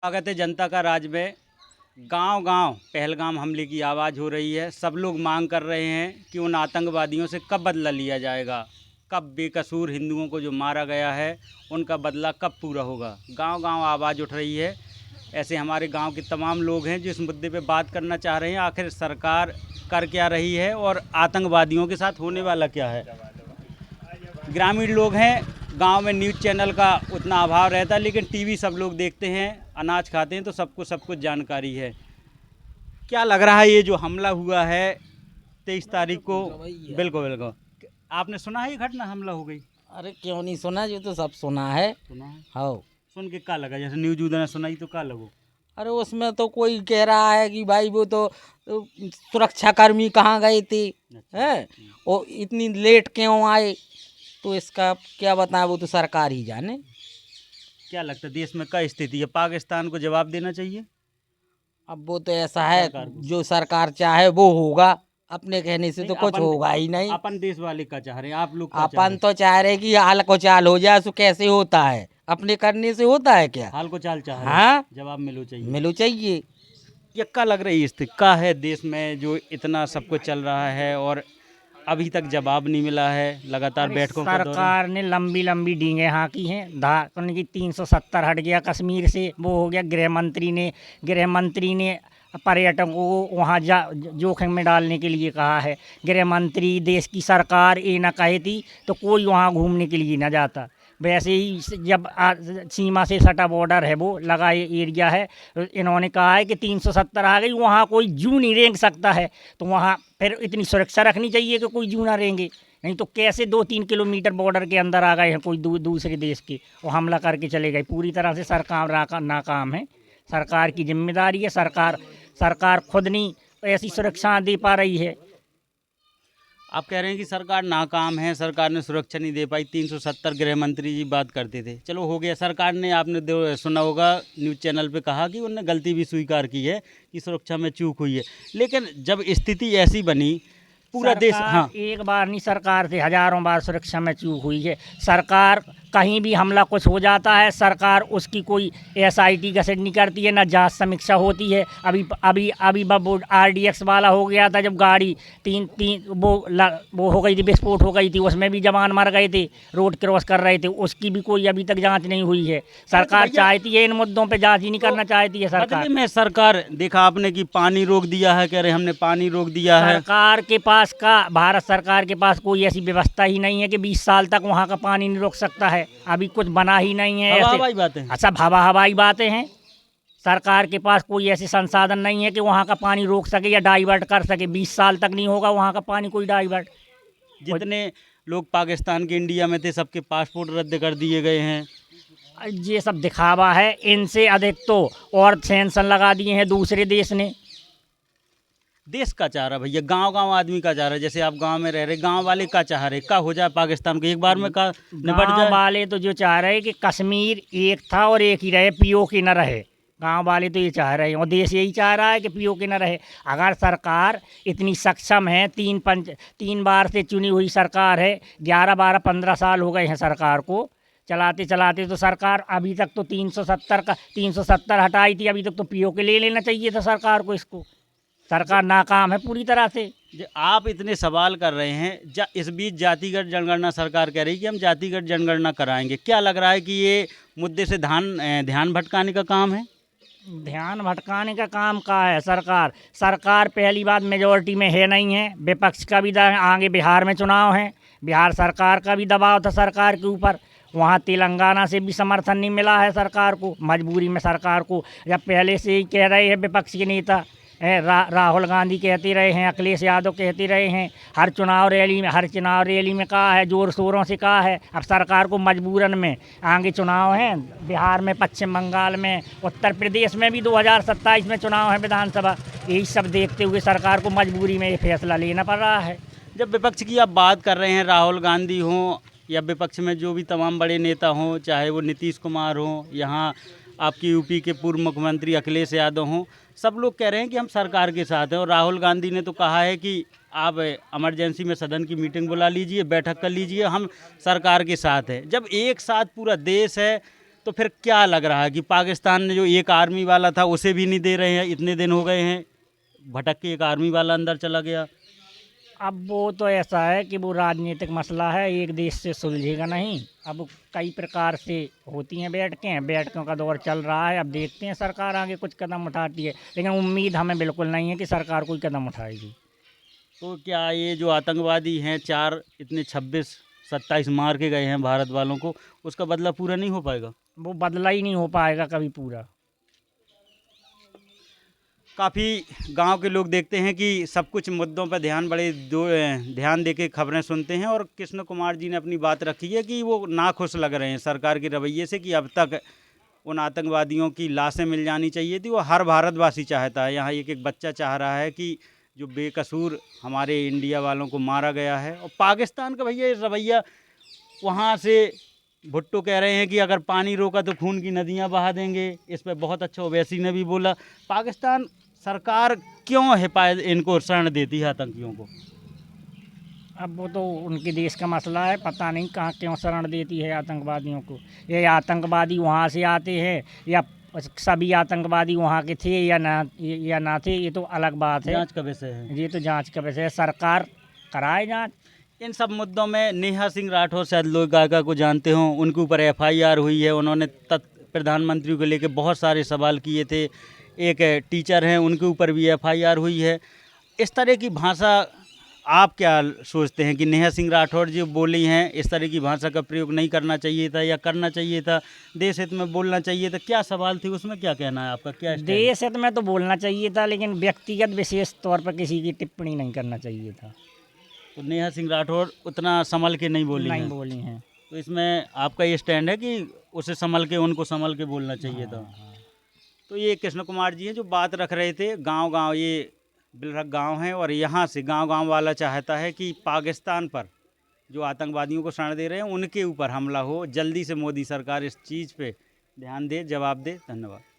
स्वागत है जनता का राज में। गांव-गांव पहलगाम हमले की आवाज़ हो रही है। सब लोग मांग कर रहे हैं कि उन आतंकवादियों से कब बदला लिया जाएगा, कब बेकसूर हिंदुओं को जो मारा गया है उनका बदला कब पूरा होगा। गांव-गांव आवाज़ उठ रही है। ऐसे हमारे गांव के तमाम लोग हैं जो इस मुद्दे पे बात करना चाह रहे हैं। आखिर सरकार कर क्या रही है और आतंकवादियों के साथ होने वाला क्या है। ग्रामीण लोग हैं, गांव में न्यूज़ चैनल का उतना अभाव रहता है, लेकिन टीवी सब लोग देखते हैं, अनाज खाते हैं, तो सबको सब कुछ जानकारी है। क्या लग रहा है ये जो हमला हुआ है 23 तारीख को? बिल्कुल बिल्कुल। आपने सुना है ये घटना हमला हो गई? अरे क्यों नहीं सुना, जो तो सब सुना है। सुना है। हाँ, सुन के क्या लगा? जैसे न्यूज़ उधर सुनाई तो क्या लगो? अरे उसमें तो कोई कह रहा है कि भाई वो तो सुरक्षाकर्मी कहाँ गए थे, हैं, और इतनी लेट क्यों आए। तो इसका क्या बताएं, वो तो सरकार ही जाने। क्या लगता है देश में क्या स्थिति है? पाकिस्तान को जवाब देना चाहिए अब वो तो ऐसा है, सरकार को? जो सरकार चाहे वो होगा, अपने कहने से नहीं, तो कुछ होगा ही नहीं। अपन देश वाले क्या चाह रहे हैं, आप लोग क्या चाह अपन रहे तो चाह रहे कि हाल को चाल हो जाए, सो कैसे होता है, अपने करने से होता है क्या। हैं? हाल को चाल चाह रहे हैं, हाँ, जवाब मिलो चाहिए। मिलो चाहिए। ये क्या लग रही स्थिति क्या है देश में जो इतना सब कुछ चल रहा है और अभी तक जवाब नहीं मिला है, लगातार अरे बैठकों का दौरान? सरकार ने लंबी लंबी डींगे हाँकी हैं। उनकी 370 हट गया कश्मीर से, वो हो गया। गृह मंत्री ने पर्यटकों को वहाँ जोखिम में डालने के लिए कहा है। गृह मंत्री, देश की सरकार ये ना कहे थी तो कोई वहाँ घूमने के लिए ना जाता। वैसे ही जब सीमा से सटा बॉर्डर है, वो लगा एरिया है, इन्होंने कहा है कि 370 आ गई, वहाँ कोई जू नहीं रेंग सकता है। तो वहाँ फिर इतनी सुरक्षा रखनी चाहिए कि कोई जू ना रेंगे। नहीं तो कैसे 2-3 किलोमीटर बॉर्डर के अंदर आ गए हैं कोई दूसरे देश के, वो हमला करके चले गए। पूरी तरह से सरकार नाकाम है। सरकार की जिम्मेदारी है। सरकार खुद नहीं ऐसी सुरक्षा दे पा रही है। आप कह रहे हैं कि सरकार नाकाम है, सरकार ने सुरक्षा नहीं दे पाई। 370 गृह मंत्री जी बात करते थे, चलो हो गया। सरकार ने, आपने सुना होगा न्यूज़ चैनल पे कहा कि उन्होंने गलती भी स्वीकार की है कि सुरक्षा में चूक हुई है। लेकिन जब स्थिति ऐसी बनी, पूरा देश, सरकार हाँ, एक बार नहीं, सरकार से हजारों बार सुरक्षा में चूक हुई है। सरकार कहीं भी हमला कुछ हो जाता है, सरकार उसकी कोई SIT गठित नहीं करती है, ना जांच समीक्षा होती है। अभी वो RDX वाला हो गया था, जब गाड़ी तीन तीन वो हो गई थी, विस्फोट हो गई थी, उसमें भी जवान मर गए थे, रोड क्रॉस कर रहे थे। उसकी भी कोई अभी तक जांच नहीं हुई है। सरकार चाहती है इन मुद्दों पे जांच ही नहीं करना चाहती है सरकार। बदले में सरकार, देखा आपने कि पानी रोक दिया है, कह रहे हमने पानी रोक दिया है। भारत सरकार के पास कोई ऐसी व्यवस्था ही नहीं है कि 20 साल तक वहाँ का पानी नहीं रोक सकता है। अभी कुछ बना ही नहीं है। हवाई बातें। सब हवाई बातें हैं। सरकार के पास कोई ऐसे संसाधन नहीं है कि वहाँ का पानी रोक सके या डाइवर्ट कर सके। 20 साल तक नहीं होगा वहाँ का पानी कोई डाइवर्ट। जितने लोग पाकिस्तान के इंडिया में थे, सबके पासपोर्ट रद्द कर दिए गए हैं। ये सब दिखावा है। इनसे अधिक तो और सैंक्शन लगा दिए हैं दूसरे देश ने। देश का चाह रहा भैया, गांव-गांव आदमी का चाह रहा है। जैसे आप गांव में रह रहे, गांव वाले का चाह रहे का हो जाए पाकिस्तान को एक बार में, का निपट गाँव जाए। वाले तो जो चाह रहे हैं कि कश्मीर एक था और एक ही रहे, POK न रहे। गांव वाले तो ये चाह रहे हैं और देश यही चाह रहा है कि POK न रहे। अगर सरकार इतनी सक्षम है, 3 बार से चुनी हुई सरकार है, 11, 12, 15 साल हो गए हैं सरकार को चलाते चलाते, तो सरकार अभी तक तो 370 हटाई थी, अभी तक तो POK ले लेना चाहिए था सरकार को। इसको सरकार नाकाम है पूरी तरह से। आप इतने सवाल कर रहे हैं, इस बीच जातिगत जनगणना सरकार कह रही है कि हम जातिगत जनगणना कराएंगे। क्या लग रहा है कि ये मुद्दे से ध्यान भटकाने का काम है? ध्यान भटकाने का काम का है सरकार पहली बात मेजॉरिटी में है नहीं है। विपक्ष का भी आगे बिहार में चुनाव है, बिहार सरकार का भी दबाव था सरकार के ऊपर। वहाँ तेलंगाना से भी समर्थन नहीं मिला है सरकार को। मजबूरी में सरकार को, जब पहले से ही कह रहे हैं विपक्ष के नेता, राहुल गांधी कहते रहे हैं, अखिलेश यादव कहते रहे हैं, हर चुनाव रैली में कहा है, जोर शोरों से कहा है। अब सरकार को मजबूरन में, आगे चुनाव हैं बिहार में, पश्चिम बंगाल में, उत्तर प्रदेश में भी 2027 में चुनाव है विधानसभा। यही सब देखते हुए सरकार को मजबूरी में ये फैसला लेना पड़ रहा है। जब विपक्ष की आप बात कर रहे हैं, राहुल गांधी हों या विपक्ष में जो भी तमाम बड़े नेता हों, चाहे वो नीतीश कुमार हों, यहाँ आपकी UP के पूर्व मुख्यमंत्री अखिलेश यादव हों, सब लोग कह रहे हैं कि हम सरकार के साथ हैं। और राहुल गांधी ने तो कहा है कि आप इमरजेंसी में सदन की मीटिंग बुला लीजिए, बैठक कर लीजिए, हम सरकार के साथ हैं। जब एक साथ पूरा देश है, तो तो फिर क्या लग रहा है कि पाकिस्तान ने जो एक आर्मी वाला था उसे भी नहीं दे रहे हैं, इतने दिन हो गए हैं, भटक के एक आर्मी वाला अंदर चला गया। अब वो तो ऐसा है कि वो राजनीतिक मसला है, एक देश से सुलझेगा नहीं। अब कई प्रकार से होती हैं बैठकों का दौर चल रहा है। अब देखते हैं सरकार आगे कुछ कदम उठाती है, लेकिन उम्मीद हमें बिल्कुल नहीं है कि सरकार कोई कदम उठाएगी। तो क्या ये जो आतंकवादी हैं, 4 इतने 26-27 मार के गए हैं भारत वालों को, उसका बदला पूरा नहीं हो पाएगा? वो बदला ही नहीं हो पाएगा कभी पूरा। काफ़ी गांव के लोग देखते हैं कि सब कुछ मुद्दों पर ध्यान दे के खबरें सुनते हैं, और कृष्ण कुमार जी ने अपनी बात रखी है कि वो नाखुश लग रहे हैं सरकार के रवैये से कि अब तक उन आतंकवादियों की लाशें मिल जानी चाहिए थी। वो हर भारतवासी चाहता है, यहाँ एक बच्चा चाह रहा है कि जो बेकसूर हमारे इंडिया वालों को मारा गया है। और पाकिस्तान का भैया रवैया, वहाँ से भुट्टो कह रहे हैं कि अगर पानी रोका तो खून की नदियाँ बहा देंगे। इस पर बहुत अच्छा ओवैसी ने भी बोला। पाकिस्तान सरकार क्यों इनको शरण देती है आतंकियों को? अब वो तो उनके देश का मसला है, पता नहीं कहाँ क्यों शरण देती है आतंकवादियों को। ये आतंकवादी वहाँ से आते हैं या सभी आतंकवादी वहाँ के थे या ना थे, ये तो अलग बात है। जांच का विषय है। ये तो जांच का विषय है, सरकार कराए जांच। इन सब मुद्दों में नेहा सिंह राठौर, शायद लोग गायिका को जानते हों, उनके ऊपर FIR हुई है। उन्होंने प्रधानमंत्री को लेकर बहुत सारे सवाल किए थे। एक टीचर हैं, उनके ऊपर भी FIR हुई है। इस तरह की भाषा आप क्या सोचते हैं कि नेहा सिंह राठौर जो बोली हैं, इस तरह की भाषा का प्रयोग नहीं करना चाहिए था या करना चाहिए था? देश हित में बोलना चाहिए था? क्या सवाल थे उसमें, क्या कहना है आपका, क्या स्टैंड? देश हित में तो बोलना चाहिए था, लेकिन व्यक्तिगत विशेष तौर पर किसी की टिप्पणी नहीं करना चाहिए था। तो नेहा सिंह राठौर उतना संभल के नहीं बोली नहीं हैं। बोली हैं। तो इसमें आपका ये स्टैंड है कि उसे उनको संभल के बोलना चाहिए था। तो ये कृष्ण कुमार जी हैं जो बात रख रहे थे। गांव-गांव, ये बिलरख गांव है, और यहाँ से गांव-गांव वाला चाहता है कि पाकिस्तान पर जो आतंकवादियों को शरण दे रहे हैं उनके ऊपर हमला हो। जल्दी से मोदी सरकार इस चीज़ पे ध्यान दे, जवाब दे। धन्यवाद।